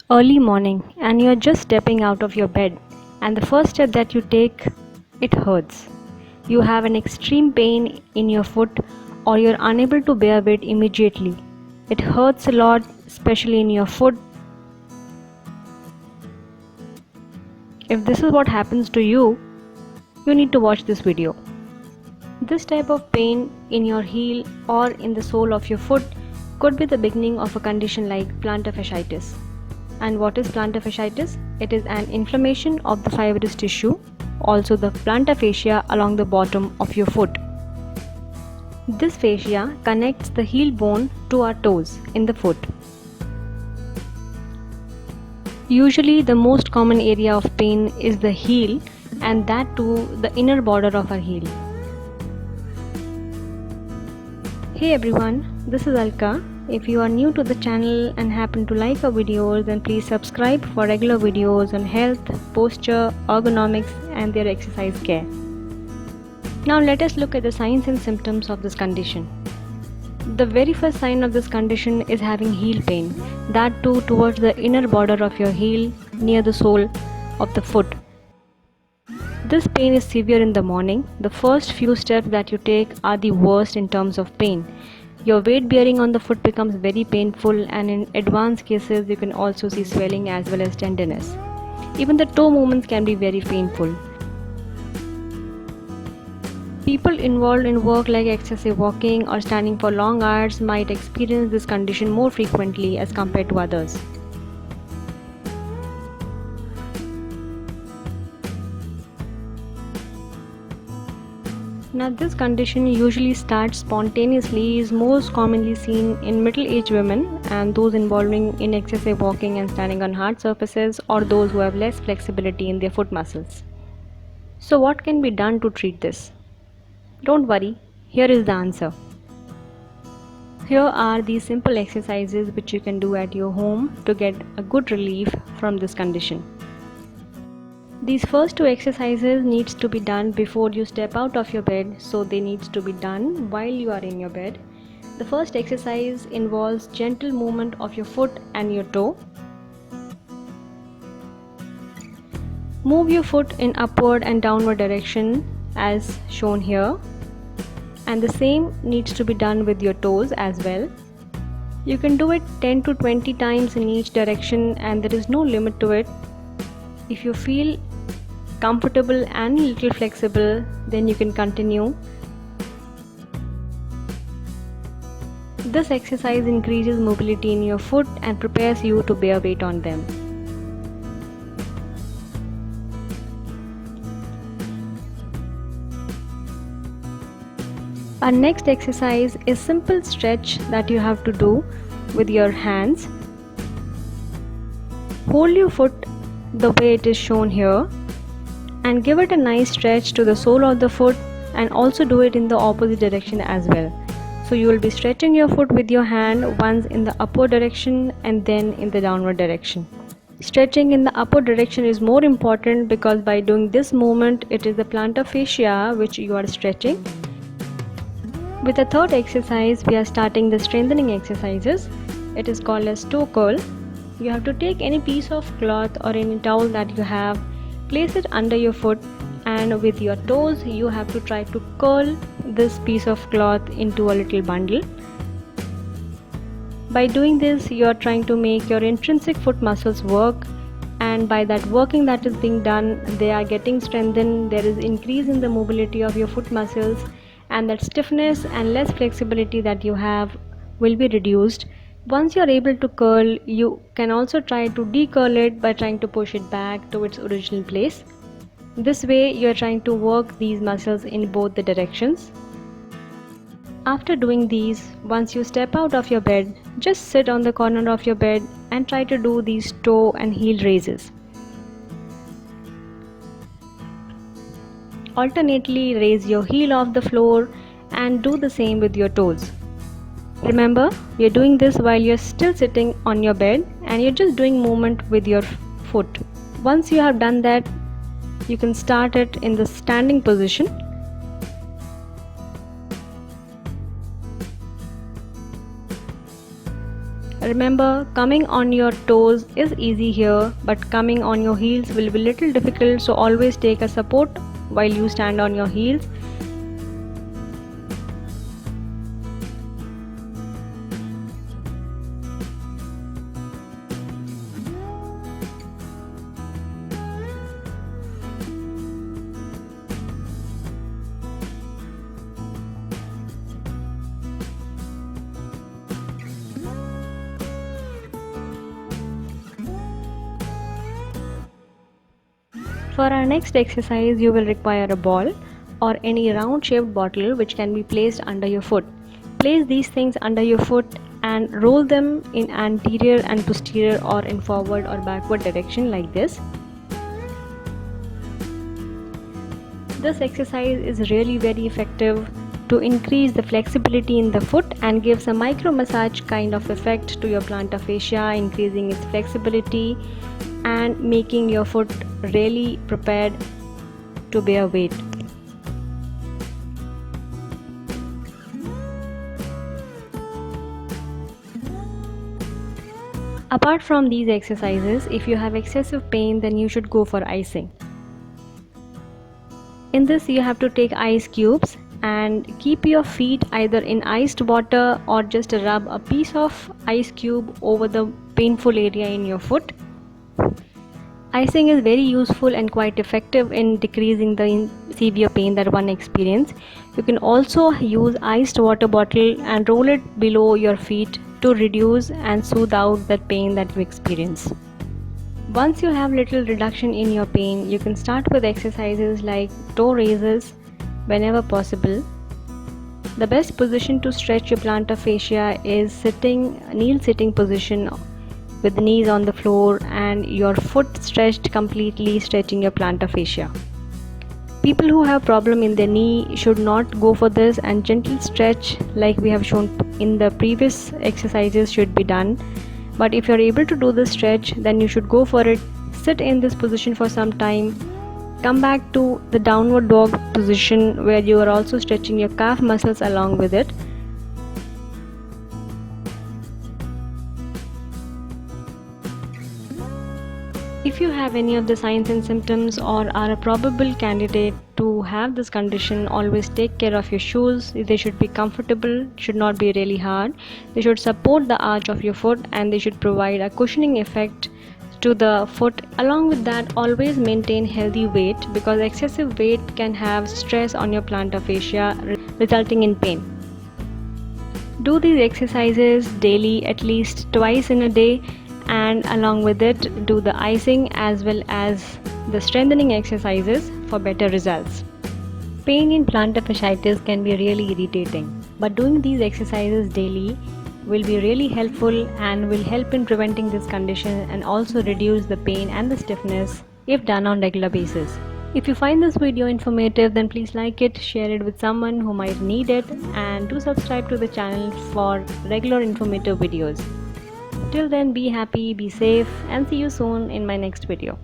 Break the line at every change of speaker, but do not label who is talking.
Early morning and you're just stepping out of your bed, and the first step that you take, it hurts. You have an extreme pain in your foot, or you're unable to bear weight immediately. It hurts a lot, especially in your foot. If this is what happens to you, you need to watch this video. This type of pain in your heel or in the sole of your foot could be the beginning of a condition like plantar fasciitis. And what is plantar fasciitis? It is an inflammation of the fibrous tissue, also the plantar fascia along the bottom of your foot. This fascia connects the heel bone to our toes in the foot. Usually the most common area of pain is the heel, and that too the inner border of our heel. Hey everyone, this is Alka. If you are new to the channel and happen to like our videos, then please subscribe for regular videos on health, posture, ergonomics and their exercise care. Now let us look at the signs and symptoms of this condition. The very first sign of this condition is having heel pain, that too towards the inner border of your heel near the sole of the foot. This pain is severe in the morning. The first few steps that you take are the worst in terms of pain. Your weight bearing on the foot becomes very painful, and in advanced cases you can also see swelling as well as tenderness. Even the toe movements can be very painful. People involved in work like excessive walking or standing for long hours might experience this condition more frequently as compared to others. Now this condition usually starts spontaneously, is most commonly seen in middle-aged women and those involving in excessive walking and standing on hard surfaces, or those who have less flexibility in their foot muscles. So what can be done to treat this? Don't worry, here is the answer. Here are these simple exercises which you can do at your home to get a good relief from this condition. These first two exercises needs to be done before you step out of your bed, so they needs to be done while you are in your bed. The first exercise involves gentle movement of your foot and your toe. Move your foot in upward and downward direction as shown here, and the same needs to be done with your toes as well. You can do it 10 to 20 times in each direction, and there is no limit to it. If you feel comfortable and a little flexible, then you can continue. This exercise increases mobility in your foot and prepares you to bear weight on them. Our next exercise is simple stretch that you have to do with your hands. Hold your foot the way it is shown here and give it a nice stretch to the sole of the foot, and also do it in the opposite direction as well. So you will be stretching your foot with your hand once in the upward direction and then in the downward direction. Stretching in the upward direction is more important because by doing this movement, it is the plantar fascia which you are stretching. With the third exercise, we are starting the strengthening exercises. It is called as toe curl. You have to take any piece of cloth or any towel that you have, place it under your foot, and with your toes you have to try to curl this piece of cloth into a little bundle. By doing this, you are trying to make your intrinsic foot muscles work, and by that working that is being done, they are getting strengthened. There is increase in the mobility of your foot muscles, and that stiffness and less flexibility that you have will be reduced. Once you are able to curl, you can also try to decurl it by trying to push it back to its original place. This way you are trying to work these muscles in both the directions. After doing these, once you step out of your bed, just sit on the corner of your bed and try to do these toe and heel raises. Alternately raise your heel off the floor and do the same with your toes. Remember, we are doing this while you're still sitting on your bed and you're just doing movement with your foot. Once you have done that, you can start it in the standing position. Remember, coming on your toes is easy here, but coming on your heels will be little difficult, so always take a support while you stand on your heels. For our next exercise, you will require a ball or any round shaped bottle which can be placed under your foot. Place these things under your foot and roll them in anterior and posterior or in forward or backward direction like this. This exercise is really very effective to increase the flexibility in the foot and gives a micro massage kind of effect to your plantar fascia, increasing its flexibility and making your foot really prepared to bear weight. Apart from these exercises, if you have excessive pain, then you should go for icing. In this, you have to take ice cubes and keep your feet either in iced water or just rub a piece of ice cube over the painful area in your foot. Icing is very useful and quite effective in decreasing the severe pain that one experiences. You can also use iced water bottle and roll it below your feet to reduce and soothe out that pain that you experience. Once you have little reduction in your pain, you can start with exercises like toe raises whenever possible. The best position to stretch your plantar fascia is kneel sitting position with the knees on the floor and your foot stretched completely, stretching your plantar fascia. People who have problem in their knee should not go for this, and gentle stretch like we have shown in the previous exercises should be done. But if you're able to do this stretch, then you should go for it. Sit in this position for some time. Come back to the downward dog position where you are also stretching your calf muscles along with it. If you have any of the signs and symptoms or are a probable candidate to have this condition, always take care of your shoes. They should be comfortable, should not be really hard. They should support the arch of your foot and they should provide a cushioning effect to the foot. Along with that, always maintain healthy weight because excessive weight can have stress on your plantar fascia, resulting in pain. Do these exercises daily, at least twice in a day, and along with it do the icing as well as the strengthening exercises for better results. Pain in plantar fasciitis can be really irritating, but doing these exercises daily will be really helpful and will help in preventing this condition and also reduce the pain and the stiffness if done on regular basis. If you find this video informative, then please like it, share it with someone who might need it, and do subscribe to the channel for regular informative videos. Till then, be happy, be safe, and see you soon in my next video.